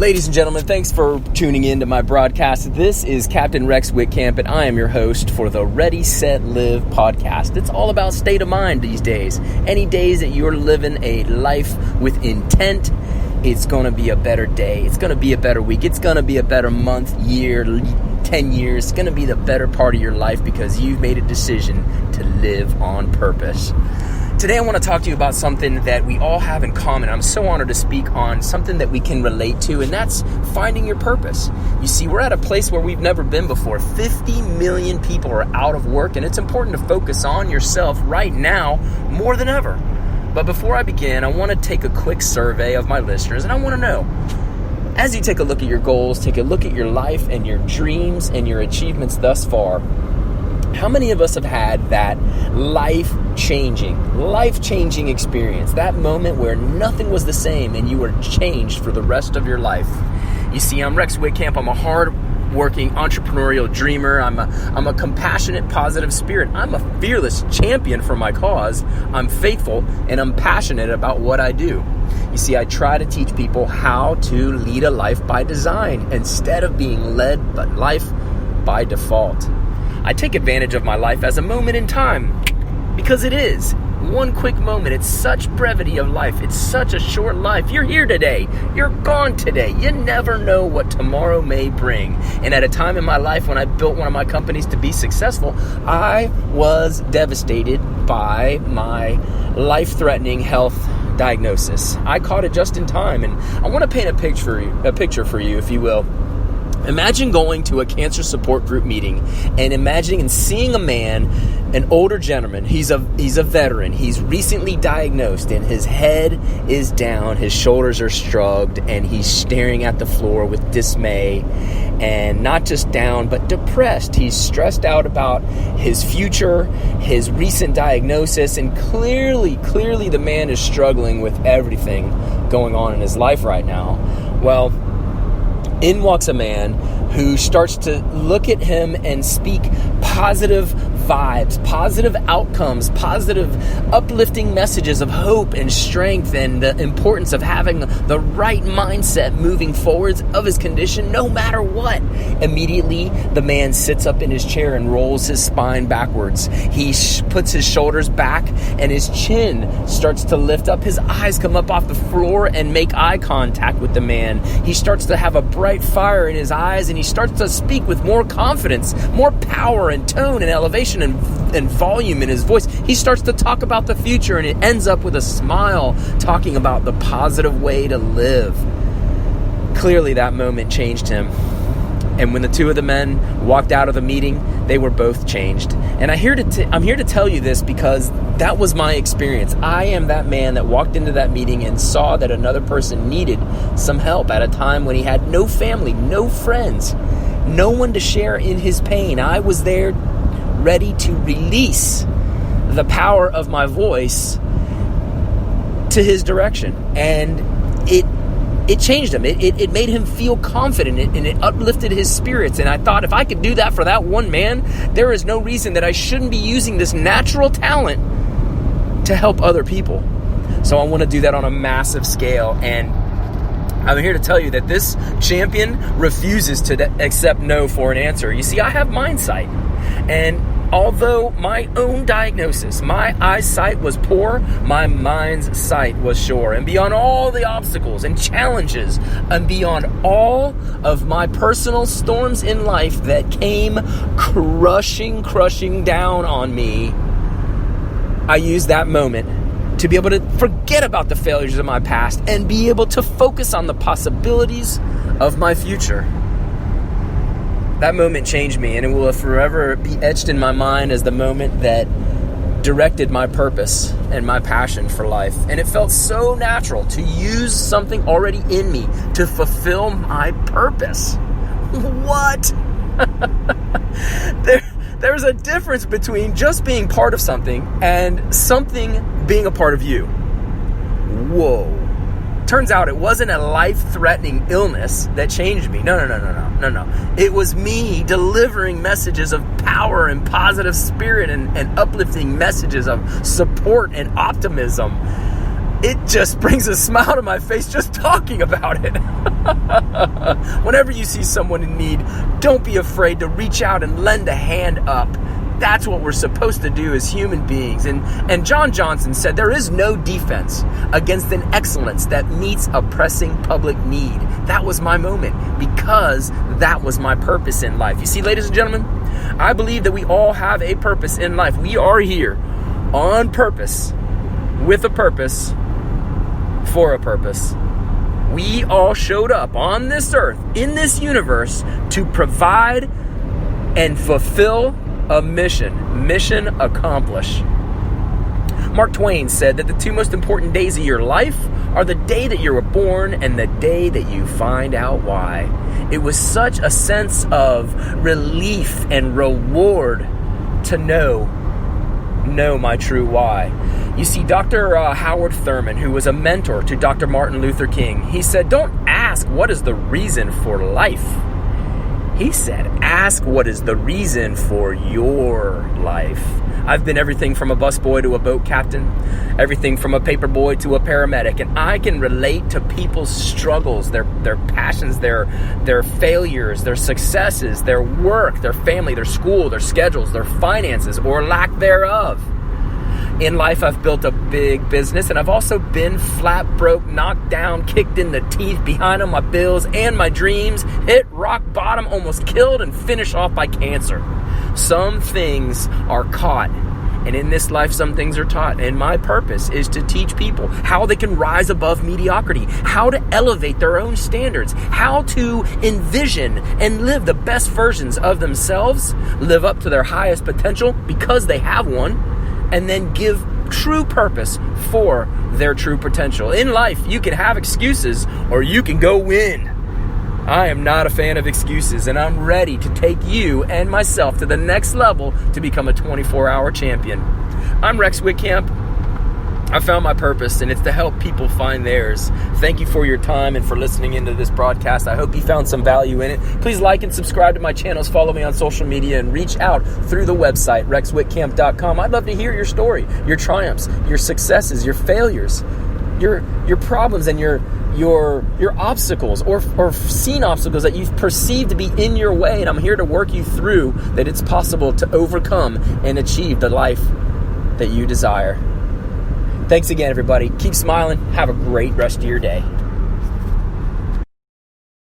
Ladies and gentlemen, thanks for tuning in to my broadcast. This is Captain Rex Whitcamp, and I am your host for the Ready, Set, Live podcast. It's all about state of mind these days. Any days that you're living a life with intent, it's going to be a better day. It's going to be a better week. It's going to be a better month, year, 10 years. It's going to be the better part of your life because you've made a decision to live on purpose. Today I want to talk to you about something that we all have in common. I'm so honored to speak on something that we can relate to, and that's finding your purpose. You see, we're at a place where we've never been before. 50 million people are out of work, and it's important to focus on yourself right now more than ever. But before I begin, I want to take a quick survey of my listeners, and I want to know, as you take a look at your goals, take a look at your life and your dreams and your achievements thus far, how many of us have had that life-changing experience, that moment where nothing was the same and you were changed for the rest of your life? You see, I'm Rex Whitcamp. I'm a hard-working entrepreneurial dreamer. I'm a compassionate, positive spirit. I'm a fearless champion for my cause. I'm faithful and I'm passionate about what I do. You see, I try to teach people how to lead a life by design instead of being led by life by default. I take advantage of my life as a moment in time because it is one quick moment. It's such brevity of life. It's such a short life. You're here today. You're gone today. You never know what tomorrow may bring. And at a time in my life when I built one of my companies to be successful, I was devastated by my life-threatening health diagnosis. I caught it just in time, and I want to paint a picture for you, if you will. Imagine going to a cancer support group meeting and imagining and seeing a man, an older gentleman. He's a veteran. He's recently diagnosed and his head is down, his shoulders are shrugged, and he's staring at the floor with dismay, and not just down, but depressed. He's stressed out about his future, his recent diagnosis, and clearly the man is struggling with everything going on in his life right now. Well, in walks a man who starts to look at him and speak positive vibes, positive outcomes, positive uplifting messages of hope and strength and the importance of having the right mindset moving forwards of his condition no matter what. Immediately, the man sits up in his chair and rolls his spine backwards. He puts his shoulders back and his chin starts to lift up. His eyes come up off the floor and make eye contact with the man. He starts to have a bright fire in his eyes and he starts to speak with more confidence, more power and tone and elevation and volume in his voice. He starts to talk about the future and it ends up with a smile talking about the positive way to live. Clearly that moment changed him. And when the two of the men walked out of the meeting, they were both changed. And I'm here to tell you this because that was my experience. I am that man that walked into that meeting and saw that another person needed some help at a time when he had no family, no friends, no one to share in his pain. I was there ready to release the power of my voice to his direction. And it changed him. It made him feel confident and it uplifted his spirits. And I thought, if I could do that for that one man, there is no reason that I shouldn't be using this natural talent to help other people. So I want to do that on a massive scale. And I'm here to tell you that this champion refuses to accept no for an answer. You see, I have mindsight. And although my own diagnosis, my eyesight was poor, my mind's sight was sure. And beyond all the obstacles and challenges, and beyond all of my personal storms in life that came crushing down on me, I used that moment to be able to forget about the failures of my past and be able to focus on the possibilities of my future. That moment changed me, and it will forever be etched in my mind as the moment that directed my purpose and my passion for life. And it felt so natural to use something already in me to fulfill my purpose. What? There's a difference between just being part of something and something being a part of you. Whoa. Turns out it wasn't a life-threatening illness that changed me. No. It was me delivering messages of power and positive spirit and uplifting messages of support and optimism it just brings a smile to my face just talking about it. Whenever you see someone in need, don't be afraid to reach out and lend a hand up. That's what we're supposed to do as human beings. And John Johnson said, there is no defense against an excellence that meets a pressing public need. That was my moment, because that was my purpose in life. You see, ladies and gentlemen, I believe that we all have a purpose in life. We are here on purpose, with a purpose, for a purpose. We all showed up on this earth, in this universe, to provide and fulfill a mission accomplished. Mark Twain said that the two most important days of your life are the day that you were born and the day that you find out why. It was such a sense of relief and reward to know my true why. You see, Dr. Howard Thurman, who was a mentor to Dr. Martin Luther King, he said, don't ask what is the reason for life. He said, ask what is the reason for your life. I've been everything from a busboy to a boat captain, everything from a paper boy to a paramedic, and I can relate to people's struggles, their passions, their failures, their successes, their work, their family, their school, their schedules, their finances, or lack thereof. In life, I've built a big business, and I've also been flat broke, knocked down, kicked in the teeth, behind on my bills and my dreams, hit rock bottom, almost killed, and finished off by cancer. Some things are caught, and in this life, some things are taught. And my purpose is to teach people how they can rise above mediocrity, how to elevate their own standards, how to envision and live the best versions of themselves, live up to their highest potential because they have one, and then give true purpose for their true potential. In life, you can have excuses or you can go win. I am not a fan of excuses, and I'm ready to take you and myself to the next level to become a 24-hour champion. I'm Rex Whitcamp. I found my purpose, and it's to help people find theirs. Thank you for your time and for listening into this broadcast. I hope you found some value in it. Please like and subscribe to my channels, follow me on social media, and reach out through the website, rexwhitcamp.com. I'd love to hear your story, your triumphs, your successes, your failures, your problems, and your obstacles or seen obstacles that you've perceived to be in your way. And I'm here to work you through that it's possible to overcome and achieve the life that you desire. Thanks again, everybody. Keep smiling. Have a great rest of your day.